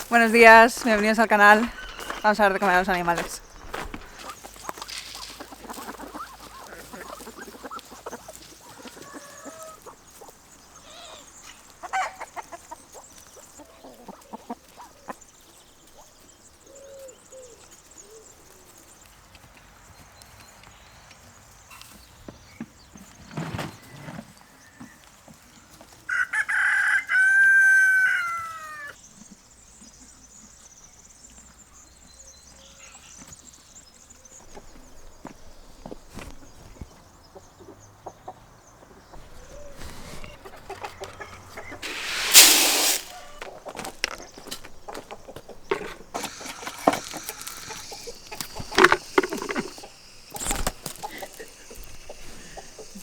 Buenos días, bienvenidos al canal. Vamos a ver de comer a los animales.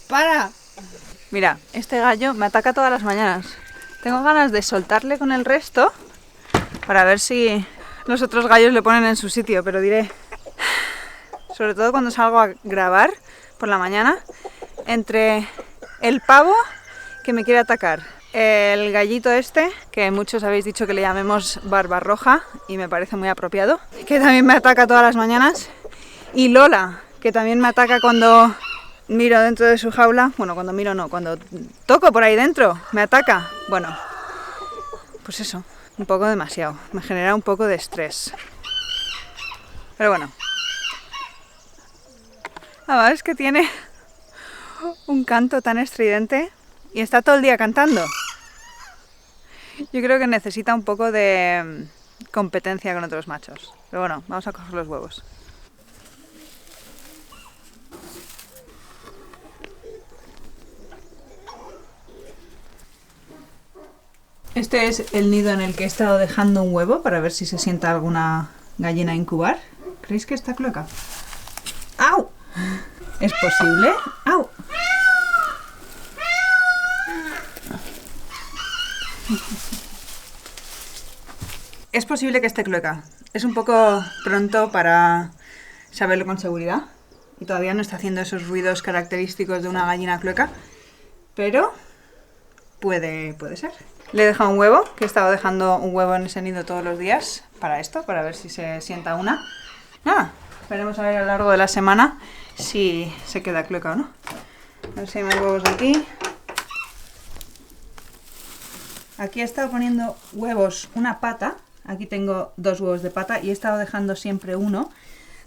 ¡Para! Mira, este gallo me ataca todas las mañanas. Tengo ganas de soltarle con el resto para ver si los otros gallos le ponen en su sitio, pero diré, sobre todo cuando salgo a grabar por la mañana, entre el pavo que me quiere atacar, el gallito este, que muchos habéis dicho que le llamemos barba roja y me parece muy apropiado, que también me ataca todas las mañanas, y Lola, que también me ataca cuando miro dentro de su jaula. Bueno, cuando miro no, cuando toco por ahí dentro me ataca. Bueno, pues eso, un poco demasiado, me genera un poco de estrés. Pero bueno, además es que tiene un canto tan estridente y está todo el día cantando. Yo creo que necesita un poco de competencia con otros machos. Pero bueno, vamos a coger los huevos. Este es el nido en el que he estado dejando un huevo para ver si se sienta alguna gallina a incubar. ¿Creéis que está cloaca? ¡Au! ¿Es posible? ¡Au! Es posible que esté cloaca. Es un poco pronto para saberlo con seguridad. Y todavía no está haciendo esos ruidos característicos de una gallina cloaca. Pero puede ser. Le he dejado un huevo, que he estado dejando un huevo en ese nido todos los días para esto, para ver si se sienta una. Esperemos a ver a lo largo de la semana si se queda cloaca o no. A ver si hay más huevos aquí. Aquí he estado poniendo huevos, una pata. Aquí tengo 2 huevos de pata y he estado dejando siempre uno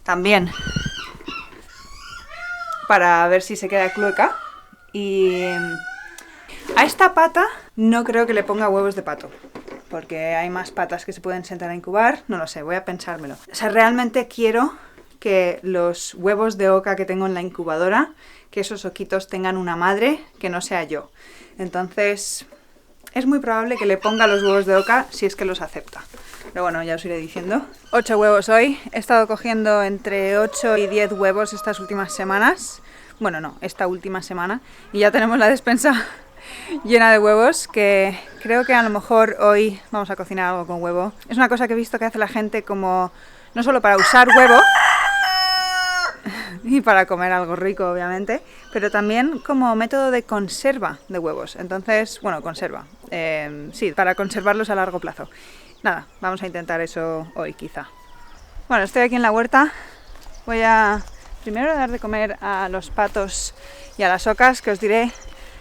también para ver si se queda cloaca. Y a esta pata no creo que le ponga huevos de pato, porque hay más patas que se pueden sentar a incubar. No lo sé, voy a pensármelo. O sea, realmente quiero que los huevos de oca que tengo en la incubadora, que esos oquitos tengan una madre que no sea yo. Entonces es muy probable que le ponga los huevos de oca si es que los acepta. Pero bueno, ya os iré diciendo. 8 huevos hoy. He estado cogiendo entre 8 y 10 huevos estas últimas semanas. Bueno, no, esta última semana. Y ya tenemos la despensa llena de huevos, que creo que a lo mejor hoy vamos a cocinar algo con huevo. Es una cosa que he visto que hace la gente como, no solo para usar huevo y para comer algo rico obviamente, pero también como método de conserva de huevos. Entonces, bueno, conserva, sí, para conservarlos a largo plazo. Nada, vamos a intentar eso hoy quizá. Bueno, estoy aquí en la huerta. Voy a primero dar de comer a los patos y a las ocas, que os diré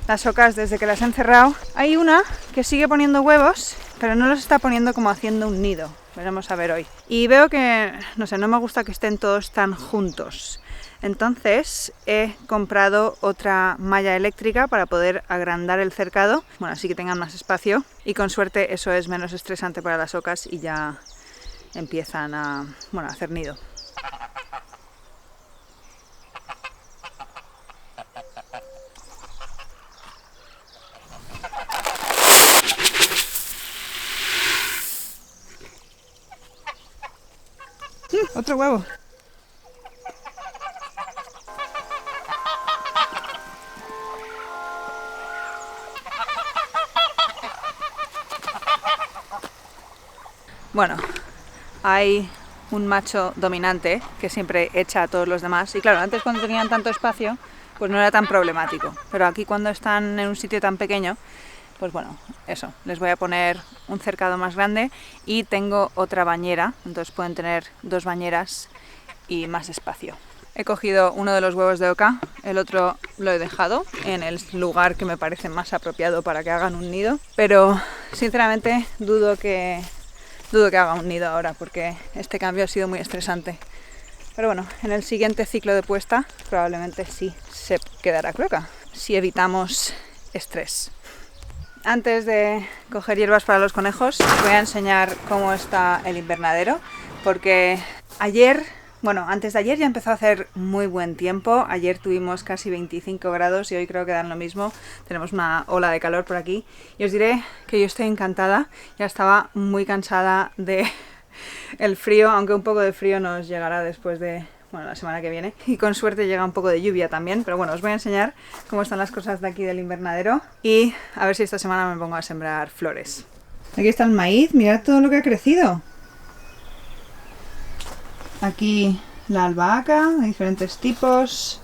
las ocas desde que las he encerrado. Hay una que sigue poniendo huevos, pero no los está poniendo como haciendo un nido. Veremos a ver hoy. Y veo que, no sé, no me gusta que estén todos tan juntos. Entonces he comprado otra malla eléctrica para poder agrandar el cercado, bueno, así que tengan más espacio. Y con suerte eso es menos estresante para las ocas y ya empiezan a hacer nido. Otro huevo. Bueno, hay un macho dominante que siempre echa a todos los demás. Y claro, antes cuando tenían tanto espacio, pues no era tan problemático. Pero aquí cuando están en un sitio tan pequeño, pues bueno, eso, les voy a poner un cercado más grande y tengo otra bañera, entonces pueden tener 2 bañeras y más espacio. He cogido uno de los huevos de oca, el otro lo he dejado en el lugar que me parece más apropiado para que hagan un nido, pero sinceramente dudo que haga un nido ahora porque este cambio ha sido muy estresante. Pero bueno, en el siguiente ciclo de puesta probablemente sí se quedará clueca, si evitamos estrés. Antes de coger hierbas para los conejos, os voy a enseñar cómo está el invernadero, porque antes de ayer ya empezó a hacer muy buen tiempo. Ayer tuvimos casi 25 grados y hoy creo que dan lo mismo. Tenemos una ola de calor por aquí. Y os diré que yo estoy encantada. Ya estaba muy cansada de el frío, aunque un poco de frío nos llegará después de la semana que viene. Y con suerte llega un poco de lluvia también. Pero bueno, os voy a enseñar cómo están las cosas de aquí del invernadero. Y a ver si esta semana me pongo a sembrar flores. Aquí está el maíz. Mirad todo lo que ha crecido. Aquí la albahaca de diferentes tipos.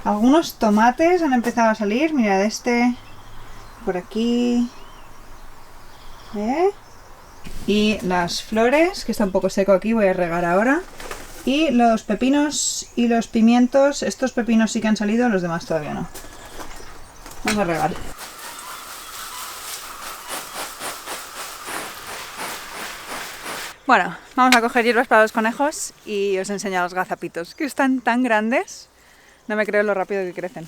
Algunos tomates han empezado a salir. Mirad este por aquí. Y las flores, que está un poco seco aquí, voy a regar ahora. Y los pepinos y los pimientos. Estos pepinos sí que han salido, los demás todavía no. Vamos a regar. Bueno, vamos a coger hierbas para los conejos y os enseño a los gazapitos, que están tan grandes. No me creo lo rápido que crecen.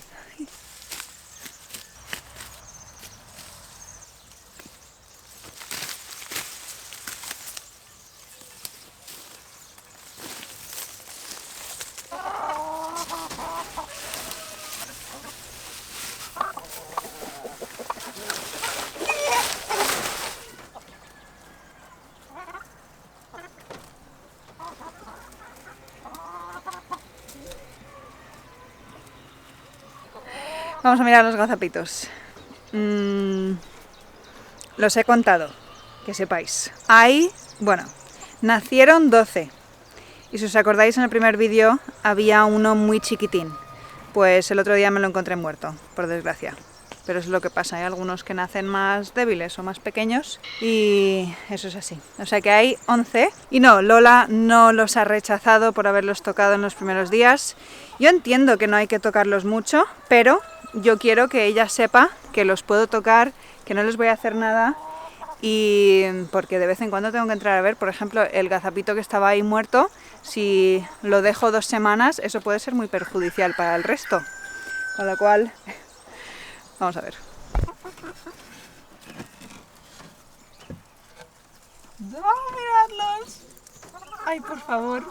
Vamos a mirar los gazapitos. Los he contado, que sepáis. Nacieron 12. Y si os acordáis, en el primer vídeo había uno muy chiquitín. Pues el otro día me lo encontré muerto, por desgracia. Pero es lo que pasa, hay algunos que nacen más débiles o más pequeños y eso es así. O sea que hay 11 y no, Lola no los ha rechazado por haberlos tocado en los primeros días. Yo entiendo que no hay que tocarlos mucho, pero yo quiero que ella sepa que los puedo tocar, que no les voy a hacer nada y porque de vez en cuando tengo que entrar a ver, por ejemplo, el gazapito que estaba ahí muerto, si lo dejo 2 semanas, eso puede ser muy perjudicial para el resto. Con lo cual, vamos a ver. ¡Oh, miradlos! ¡Ay, por favor!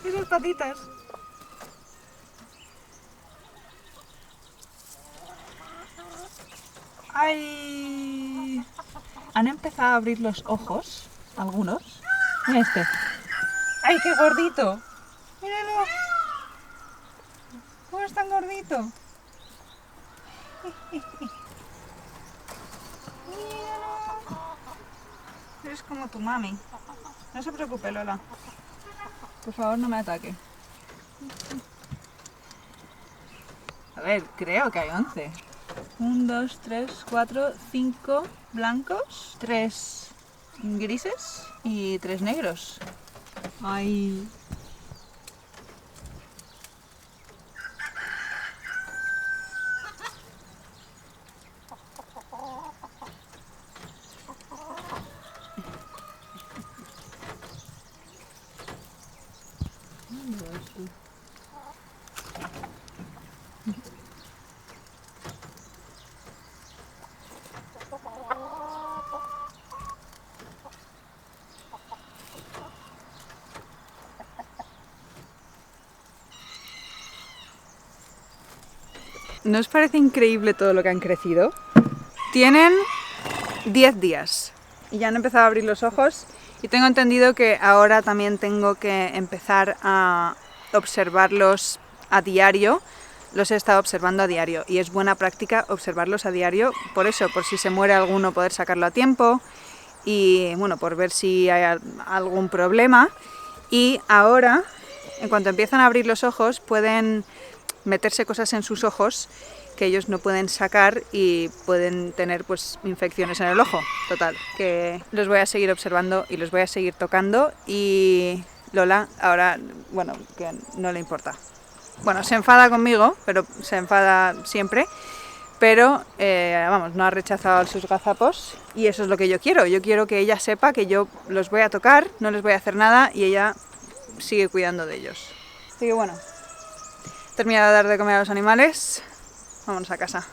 Esas patitas. ¡Ay! Han empezado a abrir los ojos, algunos. Mira este. ¡Ay, qué gordito! ¡Míralo! ¿Cómo es tan gordito? ¡Míralo! Eres como tu mami. No se preocupe, Lola. Por favor, no me ataque. A ver, creo que hay 11. 1, 2, 3, 4, 5 blancos, 3 grises y 3 negros. Ay. ¿No os parece increíble todo lo que han crecido? Tienen 10 días y ya han empezado a abrir los ojos y tengo entendido que ahora también tengo que empezar a observarlos a diario. Los he estado observando a diario y es buena práctica observarlos a diario, por eso, por si se muere alguno poder sacarlo a tiempo y bueno, por ver si hay algún problema. Y ahora, en cuanto empiezan a abrir los ojos, pueden meterse cosas en sus ojos que ellos no pueden sacar y pueden tener pues infecciones en el ojo. Total, que los voy a seguir observando y los voy a seguir tocando, y Lola ahora, bueno, que no le importa. Bueno, se enfada conmigo, pero se enfada siempre, pero vamos, no ha rechazado sus gazapos, y eso es lo que yo quiero. Yo quiero que ella sepa que yo los voy a tocar, no les voy a hacer nada, y ella sigue cuidando de ellos. Así que bueno, he terminado de dar de comer a los animales, vámonos a casa.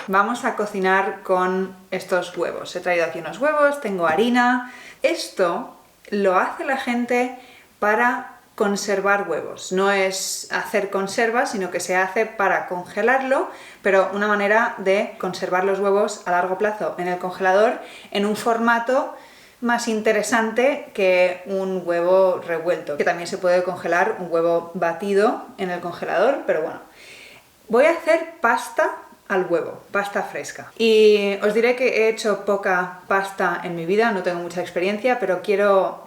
Vamos a cocinar con estos huevos. He traído aquí unos huevos, tengo harina. Esto lo hace la gente para conservar huevos. No es hacer conservas, sino que se hace para congelarlo, pero una manera de conservar los huevos a largo plazo en el congelador en un formato más interesante que un huevo revuelto, que también se puede congelar un huevo batido en el congelador, pero bueno. Voy a hacer pasta al huevo, pasta fresca. Y os diré que he hecho poca pasta en mi vida, no tengo mucha experiencia, pero quiero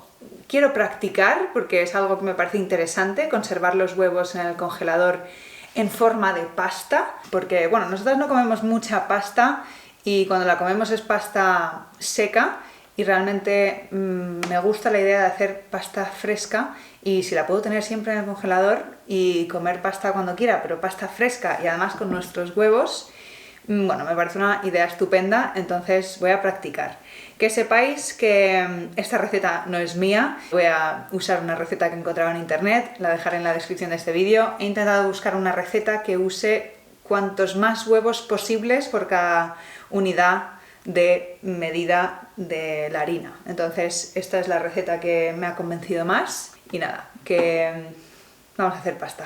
practicar porque es algo que me parece interesante, conservar los huevos en el congelador en forma de pasta, porque bueno, nosotros no comemos mucha pasta y cuando la comemos es pasta seca, y realmente me gusta la idea de hacer pasta fresca, y si la puedo tener siempre en el congelador y comer pasta cuando quiera, pero pasta fresca y además con nuestros huevos, bueno, me parece una idea estupenda, entonces voy a practicar. Que sepáis que esta receta no es mía, voy a usar una receta que he encontrado en internet, la dejaré en la descripción de este vídeo. He intentado buscar una receta que use cuantos más huevos posibles por cada unidad de medida de la harina. Entonces esta es la receta que me ha convencido más, y nada, que vamos a hacer pasta.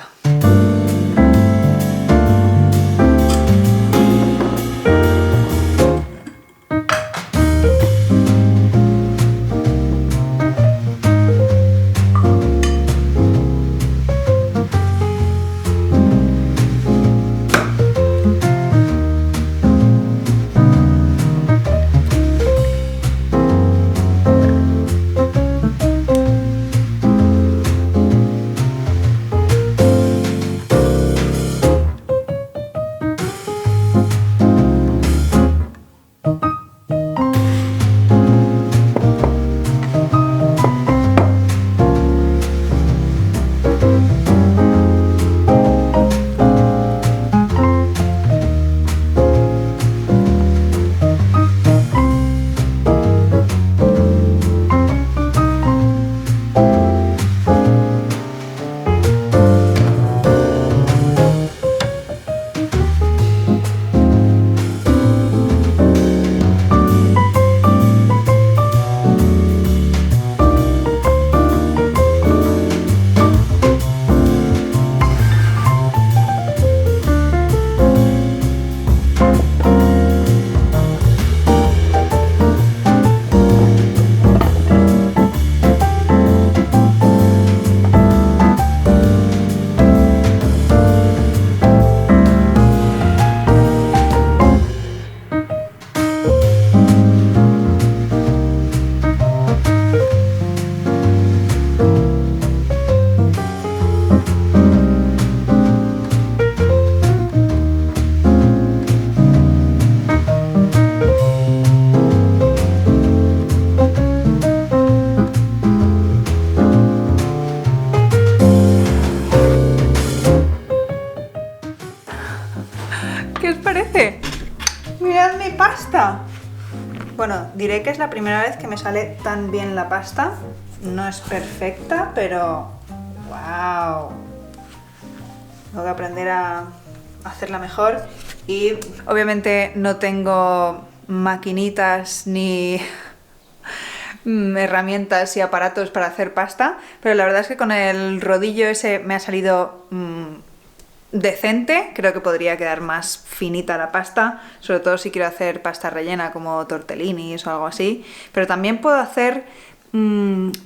¿Qué os parece? ¡Mirad mi pasta! Bueno, diré que es la primera vez que me sale tan bien la pasta. No es perfecta, pero... ¡wow! Tengo que aprender a hacerla mejor. Y obviamente no tengo maquinitas ni herramientas y aparatos para hacer pasta, pero la verdad es que con el rodillo ese me ha salido decente. Creo que podría quedar más finita la pasta, sobre todo si quiero hacer pasta rellena como tortellinis o algo así, pero también puedo hacer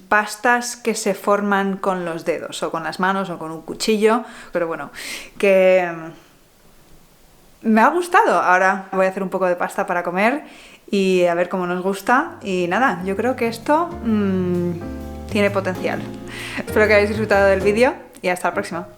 pastas que se forman con los dedos o con las manos o con un cuchillo, pero bueno, que me ha gustado. Ahora voy a hacer un poco de pasta para comer y a ver cómo nos gusta. Y nada, yo creo que esto tiene potencial. Espero que hayáis disfrutado del vídeo y hasta la próxima.